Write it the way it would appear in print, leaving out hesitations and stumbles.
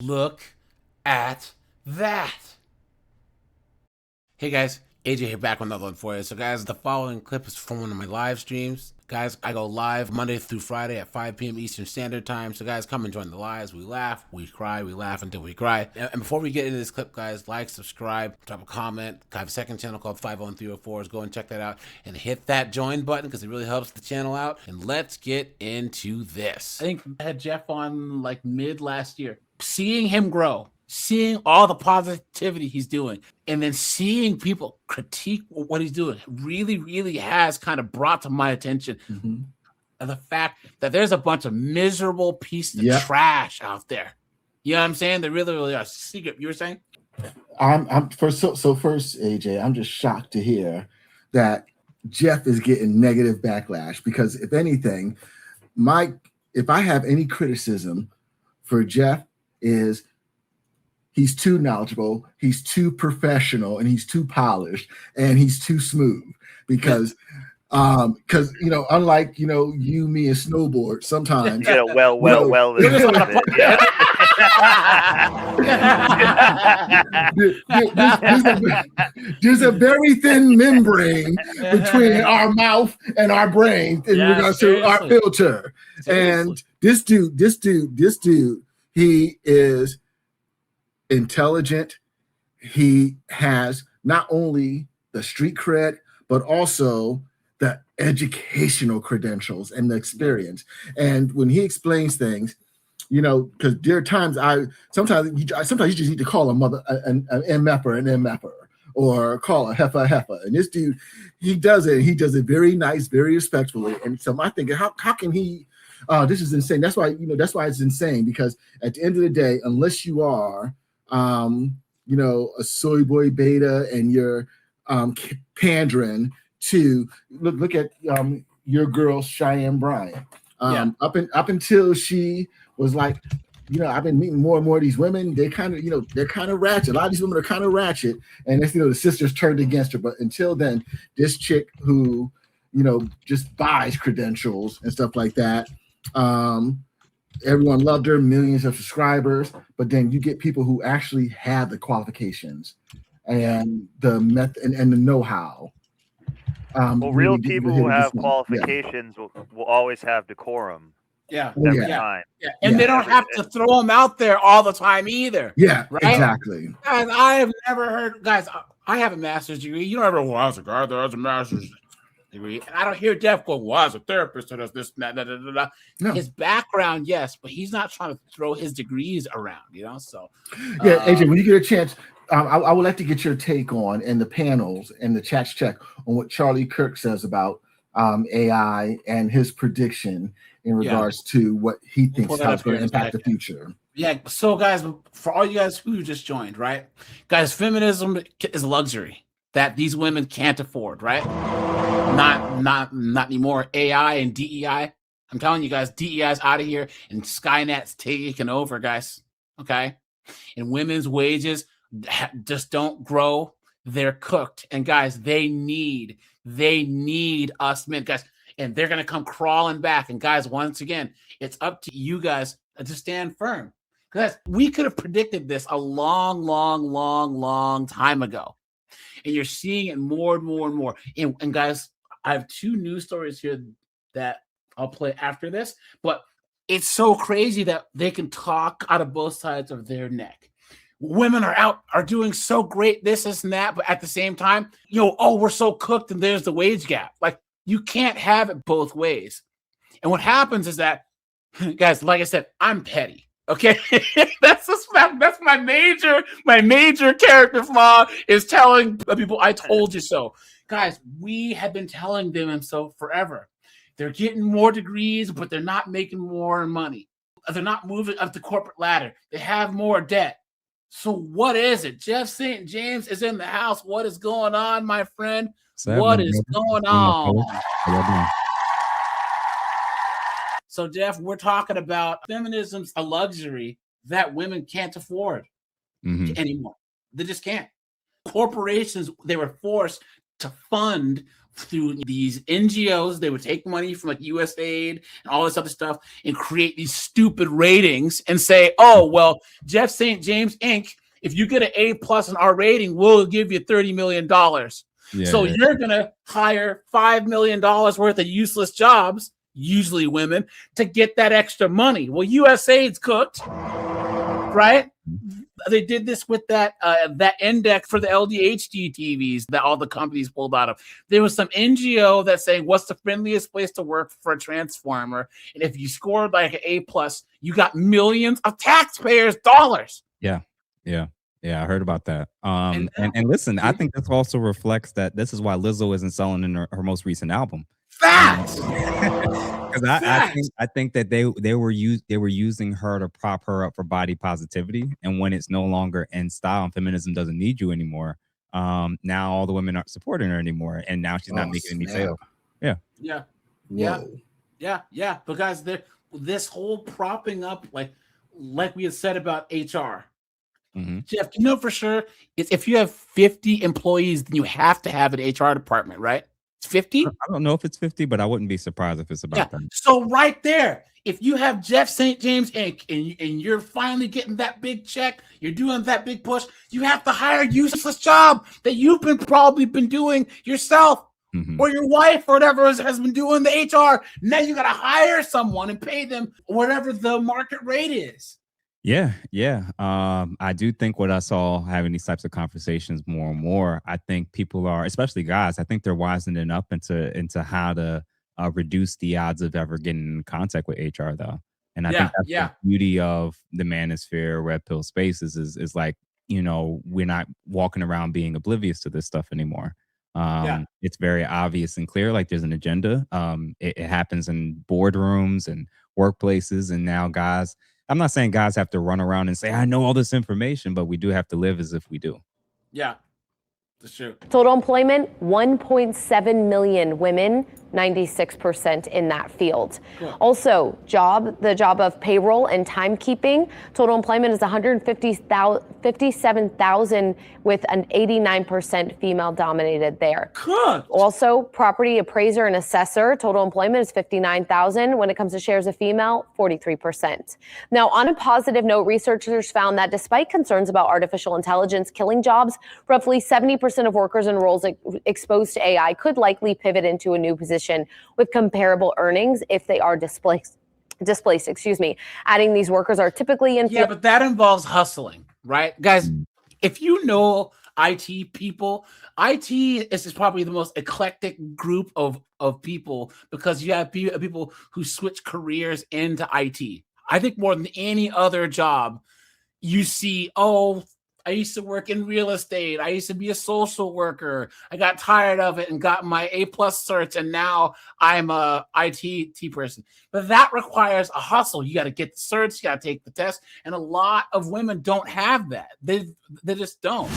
Look at that. Hey guys, AJ here back with another one for you. So guys, the following clip is from one of my live streams. Guys, I go live Monday through Friday at 5 p.m. Eastern Standard Time. So guys, come and join the lives. We laugh, we cry, we laugh until we cry. And before we get into this clip, guys, like, subscribe, drop a comment. I have a second channel called 50304s. Go and check that out. And hit that join button because it really helps the channel out. And let's get into this. I think I had Jeff on like mid last year. Seeing him grow, seeing all the positivity he's doing, and then seeing people critique what he's doing really has kind of brought to my attention the fact that there's a bunch of miserable pieces of trash out there. You know what I'm saying? They really are. Secret, you were saying? First, AJ, I'm just shocked to hear that Jeff is getting negative backlash, because if anything, if I have any criticism for Jeff, is he's too knowledgeable, he's too professional, and he's too polished, and he's too smooth. Because unlike you, me, and Snowboard, sometimes there's a very thin membrane between our mouth and our brain in regards to our filter. And this dude, he is intelligent. He has not only the street cred, but also the educational credentials and the experience. And when he explains things, because there are times sometimes you just need to call a mother an MFer, or call a heifer. And this dude, he does it. He does it very nice, very respectfully. And so I'm thinking, how can he? This is insane. That's why it's insane, because at the end of the day, unless you are, a soy boy beta and you're pandering to look at your girl Cheyenne Bryant. Up until she was like, I've been meeting more and more of these women. They kind of, they're kind of ratchet. A lot of these women are kind of ratchet, and that's, the sisters turned against her. But until then, this chick who, just buys credentials and stuff like that. Everyone loved her, millions of subscribers, but then you get people who actually have the qualifications and the method and the know-how. Real people who have qualifications will always have decorum. Every time. And they don't have to throw them out there all the time either. Yeah, right? Exactly. Guys, I have never heard, guys, I have a master's degree. You don't ever, well, I was a guy that has a master's degree. And I don't hear Jeff go, well, I was a therapist that does this, that. No. His background, yes, but he's not trying to throw his degrees around, So AJ, when you get a chance, I would like to get your take on, and the panels and the chats check on what Charlie Kirk says about AI and his prediction in regards to what he thinks how it's going to impact the future. Yeah. So, guys, for all you guys who just joined, right? Guys, feminism is a luxury that these women can't afford, right? Not anymore. AI and DEI. I'm telling you guys, DEI's out of here, and Skynet's taking over, guys. Okay, and women's wages just don't grow. They're cooked, and guys, they need us men, guys, and they're gonna come crawling back. And guys, once again, it's up to you guys to stand firm, because we could have predicted this a long time ago, and you're seeing it more and more. And guys, I have two news stories here that I'll play after this, but it's so crazy that they can talk out of both sides of their neck. Women are doing so great, this and that, but at the same time, we're so cooked, and there's the wage gap. Like, you can't have it both ways. And what happens is that, guys, like I said, I'm petty. Okay, that's my major character flaw, is telling people I told you so. Guys, we have been telling them so forever. They're getting more degrees, but they're not making more money. They're not moving up the corporate ladder. They have more debt. So what is it? Jeff St. James is in the house. What is going on, my friend? What is going on? So, Jeff, we're talking about feminism's a luxury that women can't afford anymore. They just can't. Corporations, they were forced to fund through these NGOs. They would take money from like USAID and all this other stuff and create these stupid ratings and say, oh, well, Jeff St. James Inc., if you get an A+ in our rating, we'll give you $30 million. You're going to hire $5 million worth of useless jobs, usually women, to get that extra money. Well, USAID's cooked, right? They did this with that index for the LDHD TVs that all the companies pulled out of. There was some NGO that's saying, what's the friendliest place to work for a transformer? And if you scored like an A+, you got millions of taxpayers' dollars. Yeah, I heard about that. And listen, I think this also reflects that this is why Lizzo isn't selling in her most recent album. Facts. Because I think that they were using her to prop her up for body positivity, and when it's no longer in style and feminism doesn't need you anymore, now all the women aren't supporting her anymore, and now she's not making any sales. Yeah. But guys, this whole propping up, like we had said about HR. Jeff, you know for sure if you have 50 employees, then you have to have an HR department, right? It's 50? I don't know if it's 50, but I wouldn't be surprised if it's about that. So right there, if you have Jeff St. James Inc. and you're finally getting that big check, you're doing that big push, you have to hire a useless job that you've probably been doing yourself or your wife or whatever has been doing the HR. Now you got to hire someone and pay them whatever the market rate is. Yeah. I do think what us all having these types of conversations more and more, I think people are, especially guys, I think they're wisening up into how to reduce the odds of ever getting in contact with HR though. And I think that's the beauty of the manosphere, red pill spaces is like, we're not walking around being oblivious to this stuff anymore. It's very obvious and clear, like there's an agenda. It happens in boardrooms and workplaces, and now guys, I'm not saying guys have to run around and say, I know all this information, but we do have to live as if we do. Yeah, that's true. Total employment, 1.7 million women, 96% in that field. Cool. Also, the job of payroll and timekeeping, total employment is 157,000 with an 89% female dominated there. Cool. Also, property appraiser and assessor, total employment is 59,000. When it comes to shares of female, 43%. Now, on a positive note, researchers found that despite concerns about artificial intelligence killing jobs, roughly 70% of workers in roles exposed to AI could likely pivot into a new position with comparable earnings if they are displaced, Adding these workers are typically in. Yeah, but that involves hustling, right? Guys, if you know IT people, IT is probably the most eclectic group of people because you have people who switch careers into IT. I think more than any other job, you see, I used to work in real estate. I used to be a social worker. I got tired of it and got my A+ certs, and now I'm a IT person. But that requires a hustle. You got to get the certs. You got to take the test. And a lot of women don't have that. They just don't.